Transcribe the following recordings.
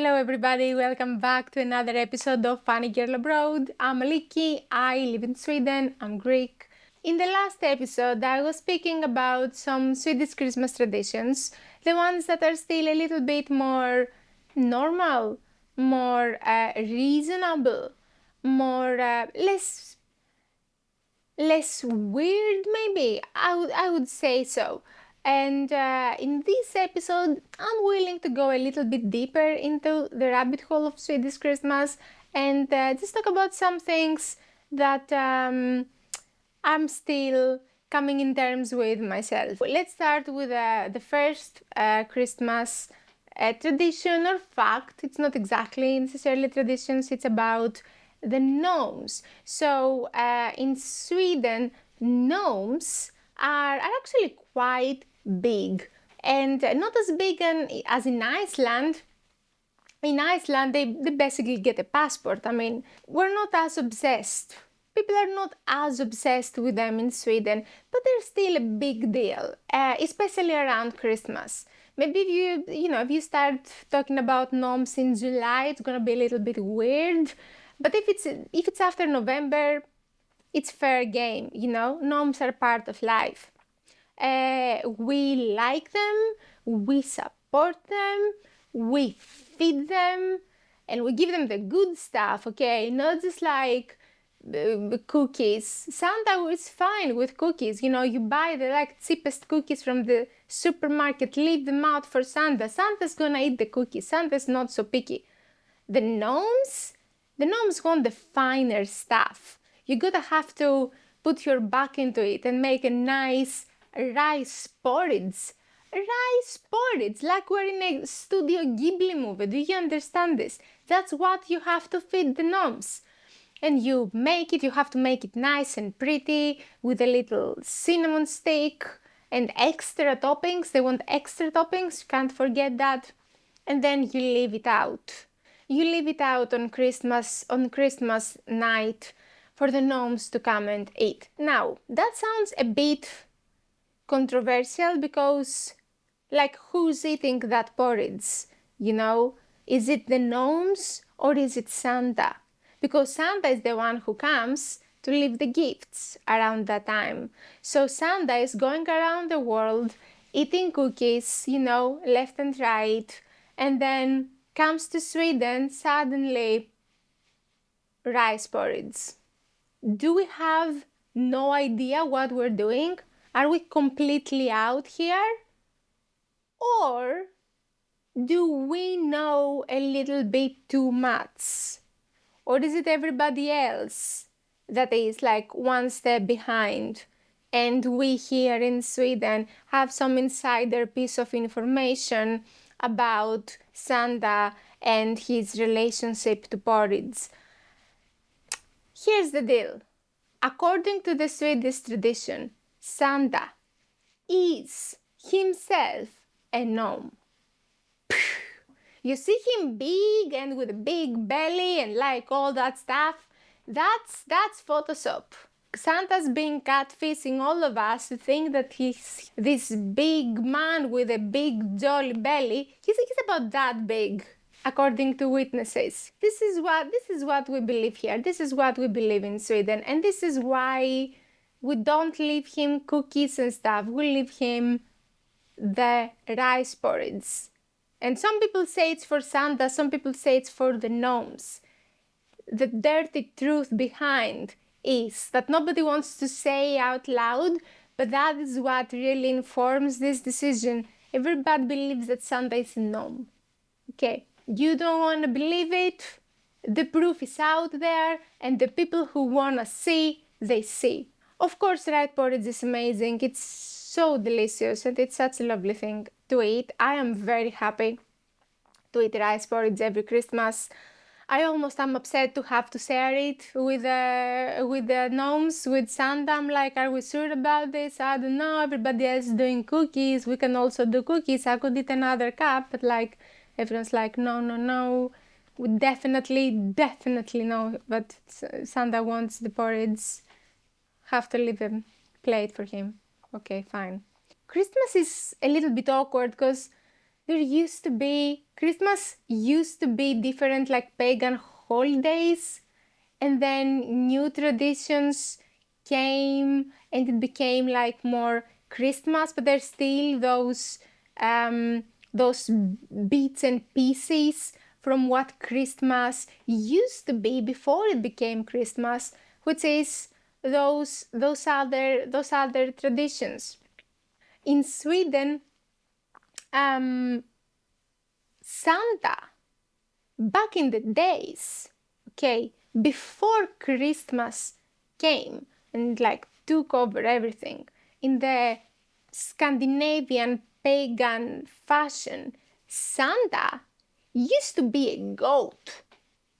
Hello everybody, welcome back to another episode of Funny Girl Abroad. I'm Aliki, I live in Sweden, I'm Greek. In the last episode, I was speaking about some Swedish Christmas traditions, the ones that are still a little bit more normal, more reasonable, more less weird maybe. I would say so. And in this episode, I'm willing to go a little bit deeper into the rabbit hole of Swedish Christmas and just talk about some things that I'm still coming in terms with myself. Let's start with the first Christmas tradition or fact. It's not exactly necessarily traditions, it's about the gnomes. So in Sweden, gnomes are actually quite big and not as big as in Iceland. In Iceland, they basically get a passport. I mean, we're not as obsessed. People are not as obsessed with them in Sweden, but they're still a big deal, especially around Christmas. Maybe if you start talking about gnomes in July, it's gonna be a little bit weird. But if it's after November, it's fair game. Gnomes are part of life. We like them, we support them, we feed them, and we give them the good stuff, okay? Not just like cookies. Santa is fine with cookies. You buy the cheapest cookies from the supermarket, leave them out for Santa. Santa's gonna eat the cookies. Santa's not so picky. The gnomes want the finer stuff. You gotta have to put your back into it and make a nice rice porridge. Rice porridge, like we're in a Studio Ghibli movie. Do you understand this? That's what you have to feed the gnomes. And you have to make it nice and pretty with a little cinnamon stick and extra toppings. They want extra toppings, you can't forget that. And then you leave it out. You leave it out on Christmas night for the gnomes to come and eat. Now, that sounds a bit controversial because, who's eating that porridge? Is it the gnomes or is it Santa? Because Santa is the one who comes to leave the gifts around that time. So Santa is going around the world eating cookies, left and right, and then comes to Sweden, suddenly rice porridge. Do we have no idea what we're doing? Are we completely out here? Or do we know a little bit too much? Or is it everybody else that is one step behind? And we here in Sweden have some insider piece of information about Santa and his relationship to porridge. Here's the deal. According to the Swedish tradition, Santa is himself a gnome. You see him big and with a big belly and all that stuff? That's Photoshop. Santa's been catfishing all of us to think that he's this big man with a big jolly belly. He's about that big, according to witnesses. This is what we believe here. This is what we believe in Sweden, and this is why we don't leave him cookies and stuff. We leave him the rice porridge. And some people say it's for Santa, some people say it's for the gnomes. The dirty truth behind is that nobody wants to say out loud, but that is what really informs this decision. Everybody believes that Santa is a gnome. Okay, you don't want to believe it, the proof is out there, and the people who want to see, they see. Of course, rice porridge is amazing. It's so delicious and it's such a lovely thing to eat. I am very happy to eat rice porridge every Christmas. I almost am upset to have to share it with the gnomes, with Santa. I'm like, are we sure about this? I don't know. Everybody else is doing cookies. We can also do cookies. I could eat another cup, but everyone's like, no. We definitely no. But Santa wants the porridge. Have to leave a plate for him. Okay, fine. Christmas is a little bit awkward because Christmas used to be different, like pagan holidays, and then new traditions came and it became like more Christmas, but there's still those bits and pieces from what Christmas used to be before it became Christmas, which is those other traditions. In Sweden, Santa, back in the days, okay, before Christmas came and like took over everything, in the Scandinavian pagan fashion, Santa used to be a goat,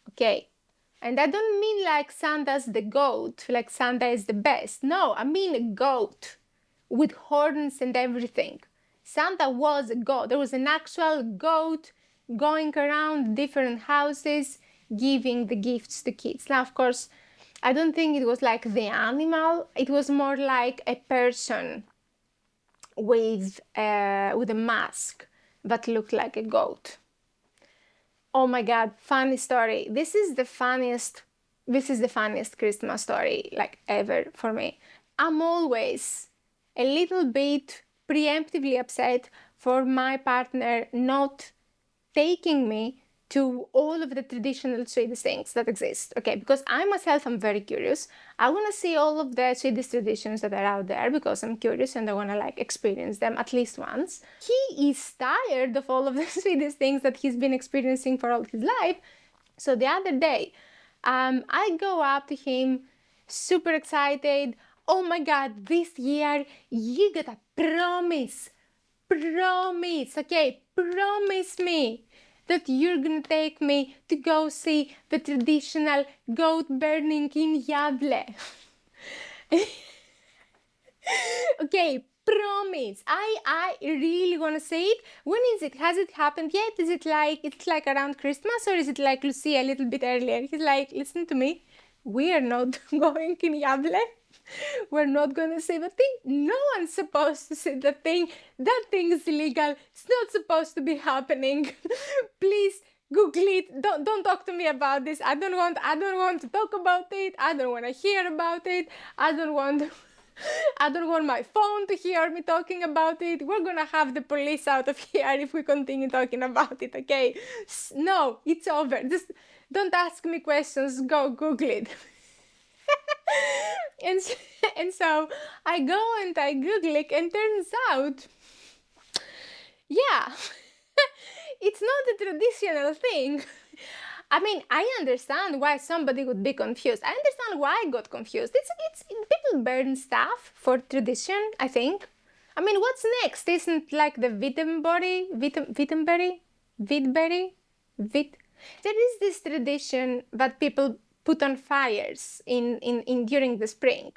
okay? And I don't mean like Santa's the goat, like Santa is the best. No, I mean a goat with horns and everything. Santa was a goat. There was an actual goat going around different houses giving the gifts to kids. Now, of course, I don't think it was like the animal. It was more like a person with a mask that looked like a goat. Oh my god, funny story. This is the funniest Christmas story like ever for me. I'm always a little bit preemptively upset for my partner not taking me to all of the traditional Swedish things that exist. Okay, because I myself am very curious. I want to see all of the Swedish traditions that are out there because I'm curious and I want to like experience them at least once. He is tired of all of the Swedish things that he's been experiencing for all his life. So the other day, I go up to him, super excited. Oh my god, this year you gotta promise, okay, promise me that you're gonna take me to go see the traditional goat burning in Gävle. Okay, promise. I really wanna see it. When is it? Has it happened yet? Is it like it's like around Christmas or is it like Lucia a little bit earlier? He's like, listen to me. We are not going in Gävle. We're not gonna see the thing. No one's supposed to see the thing. That thing is illegal. It's not supposed to be happening. Please Google it. Don't talk to me about this. I don't want to talk about it. I don't want to hear about it. I don't want my phone to hear me talking about it. We're gonna have the police out of here if we continue talking about it, okay? No, it's over. Just don't ask me questions. Go Google it. and, and so I go and I Google it, and turns out, yeah, it's not a traditional thing. I mean, I understand why somebody would be confused. I understand why I got confused. It's people burn stuff for tradition, I think. I mean, what's next? Isn't like the Wittenberry? There is this tradition that people put on fires in during the spring.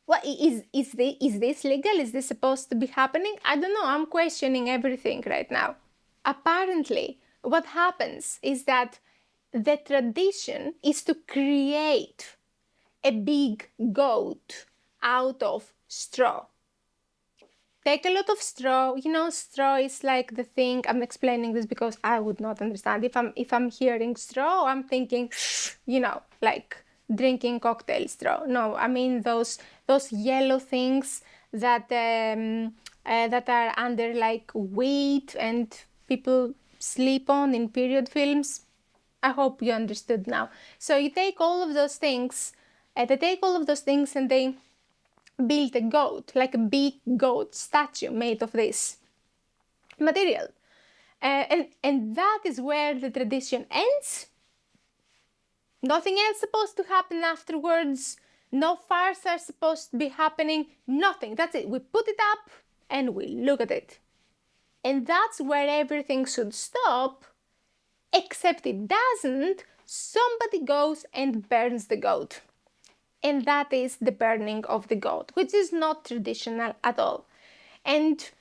What is this legal? Is this supposed to be happening? I don't know. I'm questioning everything right now. Apparently, what happens is that the tradition is to create a big goat out of straw. Take a lot of straw. You know, straw is like the thing. I'm explaining this because I would not understand. If I'm hearing straw, I'm thinking, you know, like drinking cocktail straw. No, I mean those yellow things that that are under like weight and people sleep on in period films. I hope you understood now. So you take all of those things, they take all of those things and they build a goat, like a big goat statue made of this material. And that is where the tradition ends. Nothing else supposed to happen afterwards. No fires are supposed to be happening. Nothing. That's it. We put it up and we look at it. And that's where everything should stop. Except it doesn't, somebody goes and burns the goat. And that is the burning of the goat, which is not traditional at all. And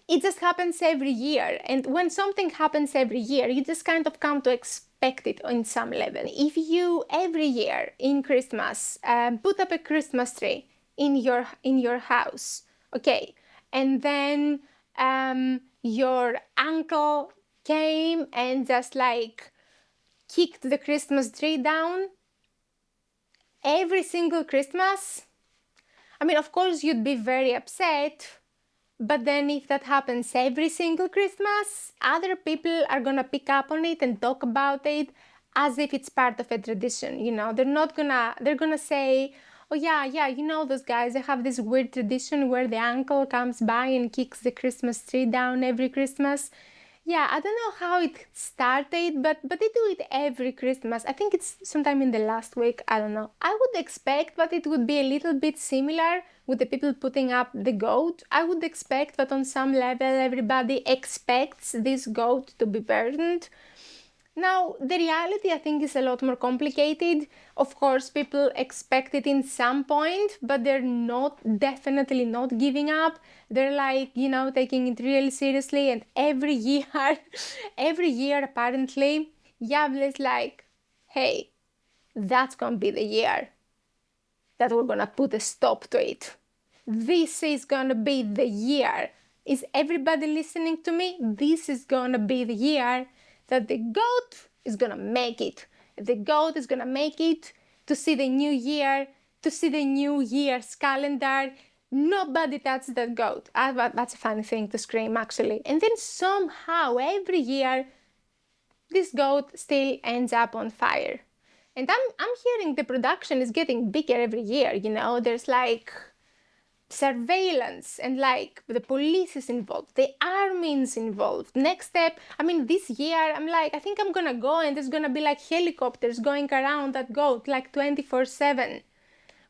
it just happens every year. And when something happens every year, you just kind of come to expect it on some level. If you every year in Christmas put up a Christmas tree in your house, okay, and then your uncle came and just like kicked the Christmas tree down every single Christmas, I mean, of course, you'd be very upset. But then if that happens every single Christmas, other people are gonna pick up on it and talk about it as if it's part of a tradition, you know. They're gonna say, oh yeah, you know those guys, they have this weird tradition where the uncle comes by and kicks the Christmas tree down every Christmas. Yeah, I don't know how it started, but they do it every Christmas. I think it's sometime in the last week. I don't know. I would expect that it would be a little bit similar with the people putting up the goat. I would expect that on some level everybody expects this goat to be burned. Now, the reality I think is a lot more complicated. Of course, people expect it in some point, but they're definitely not giving up. They're like, you know, taking it really seriously. And every year, every year apparently, Yavle is like, hey, that's gonna be the year that we're gonna put a stop to it. This is gonna be the year. Is everybody listening to me? This is gonna be the year that the goat is gonna make it. The goat is gonna make it to see the new year, to see the new year's calendar. Nobody touches that goat. That's a funny thing to scream, actually. And then somehow every year, this goat still ends up on fire. And I'm hearing the production is getting bigger every year, you know, there's like surveillance and like the police is involved, the army is involved. Next step, I mean, this year I'm like, I think I'm gonna go and there's gonna be like helicopters going around that goat like 24/7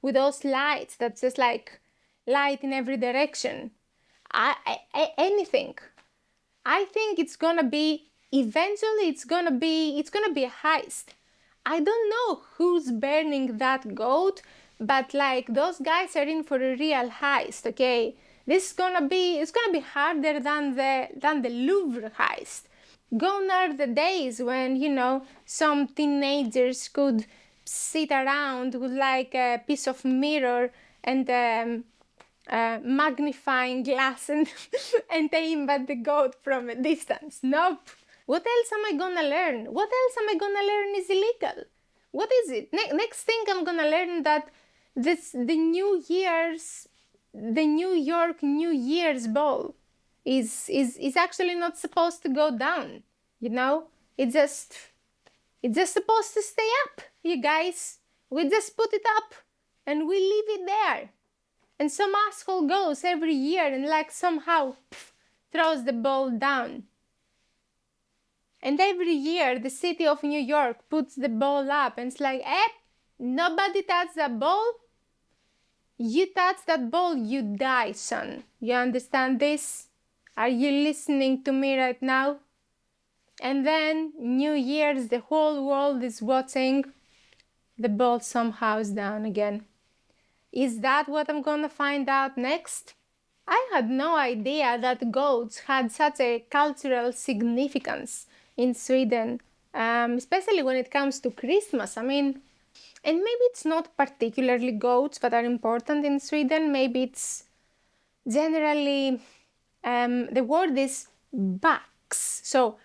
with those lights that just like light in every direction. Anything. I think it's gonna be eventually it's gonna be a heist. I don't know who's burning that goat, but like those guys are in for a real heist, okay? This is gonna be harder than the Louvre heist. Gone are the days when, you know, some teenagers could sit around with like a piece of mirror and magnifying glass and and aim at the goat from a distance. Nope. What else am I gonna learn? What else am I gonna learn is illegal? What is it? Next thing I'm gonna learn that the New York New Year's ball is actually not supposed to go down. You know, it's just supposed to stay up. You guys, we just put it up and we leave it there. And some asshole goes every year and like somehow throws the ball down. And every year the city of New York puts the ball up and it's like, nobody touched that ball. You touch that ball, you die, son. You understand this? Are you listening to me right now? And then New Year's, the whole world is watching. The ball somehow is down again. Is that what I'm gonna find out next? I had no idea that goats had such a cultural significance in Sweden, especially when it comes to Christmas. I mean, and maybe it's not particularly goats that are important in Sweden. Maybe it's generally, the word is bucks. So,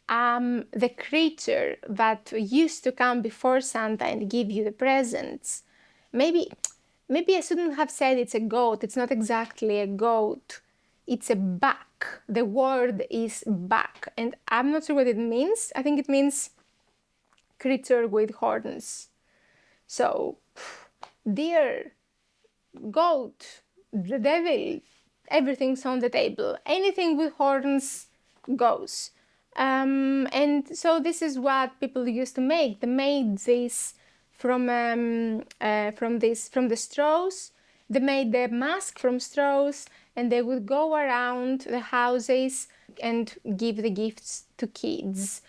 the creature that used to come before Santa and give you the presents. Maybe I shouldn't have said it's a goat. It's not exactly a goat. It's a buck. The word is buck. And I'm not sure what it means. I think it means creature with horns. So, deer, goat, the devil, everything's on the table. Anything with horns goes. And so this is what people used to make. They made this from the straws. They made the mask from straws, and they would go around the houses and give the gifts to kids.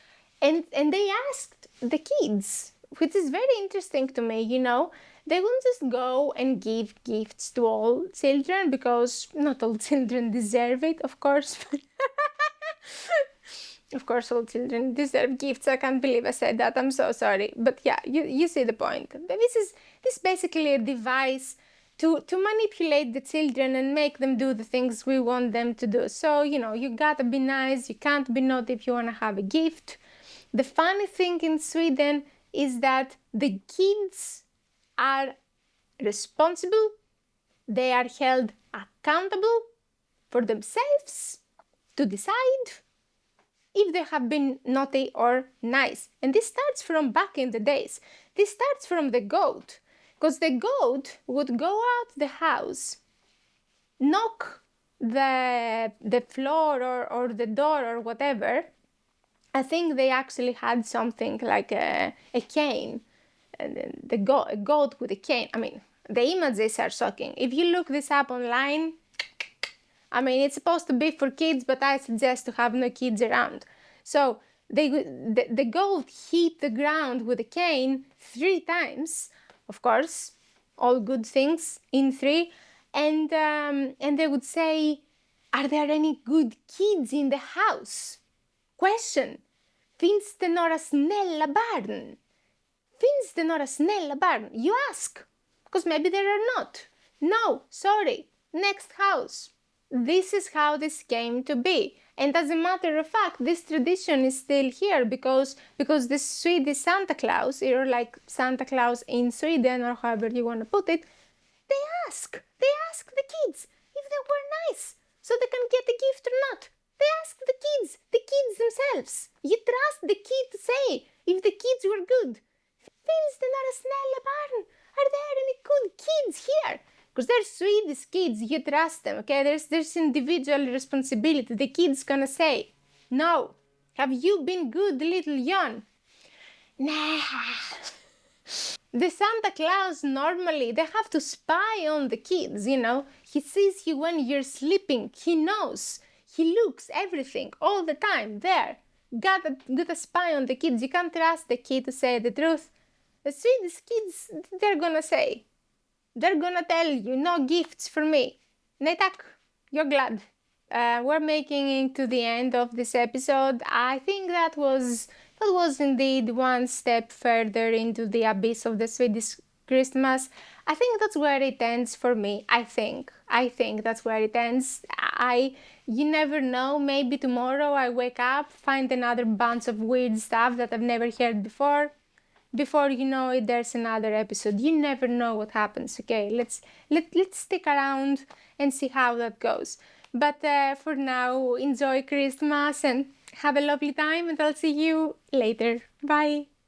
And they asked the kids, which is very interesting to me, you know. They wouldn't just go and give gifts to all children, because not all children deserve it, of course. Of course, all children deserve gifts. I can't believe I said that. I'm so sorry. But yeah, you see the point. This is basically a device to manipulate the children and make them do the things we want them to do. So, you gotta be nice, you can't be naughty if you wanna have a gift. The funny thing in Sweden is that the kids are responsible, they are held accountable for themselves to decide if they have been naughty or nice. And this starts from back in the days. This starts from the goat, because the goat would go out the house, knock the floor or the door or whatever. I think they actually had something like a cane, and a goat with a cane. I mean, the images are shocking. If you look this up online, I mean, it's supposed to be for kids, but I suggest to have no kids around. So the goat hit the ground with a cane 3 times, of course, all good things in 3, and they would say, "Are there any good kids in the house?" Question: Finns det några snälla barn? Finns det några snälla barn? You ask, because maybe there are not. No, sorry, next house. This is how this came to be. And as a matter of fact, this tradition is still here because the Swedish Santa Claus, or like Santa Claus in Sweden, or however you want to put it, they ask the kids if they were nice so they can get a gift or not. They ask the kids themselves. You trust the kid to say if the kids were good. Finns det några snälla barn? Are there any good kids here? Because they're Swedish kids, you trust them, okay? There's individual responsibility. The kid's gonna say, "No, have you been good, little Jan?" Nah. The Santa Claus, normally, they have to spy on the kids, He sees you when you're sleeping. He knows. He looks everything all the time there. Gotta spy on the kids. You can't trust the kid to say the truth. The Swedish kids, they're gonna say. They're gonna tell you, "No gifts for me." Nej tack, you're glad. We're making it to the end of this episode. I think that was indeed one step further into the abyss of the Swedish Christmas. I think that's where it ends for me. I think that's where it ends. You never know, maybe tomorrow I wake up, find another bunch of weird stuff that I've never heard before. Before you know it, there's another episode. You never know what happens, okay? Let's stick around and see how that goes. But for now, enjoy Christmas and have a lovely time, and I'll see you later. Bye!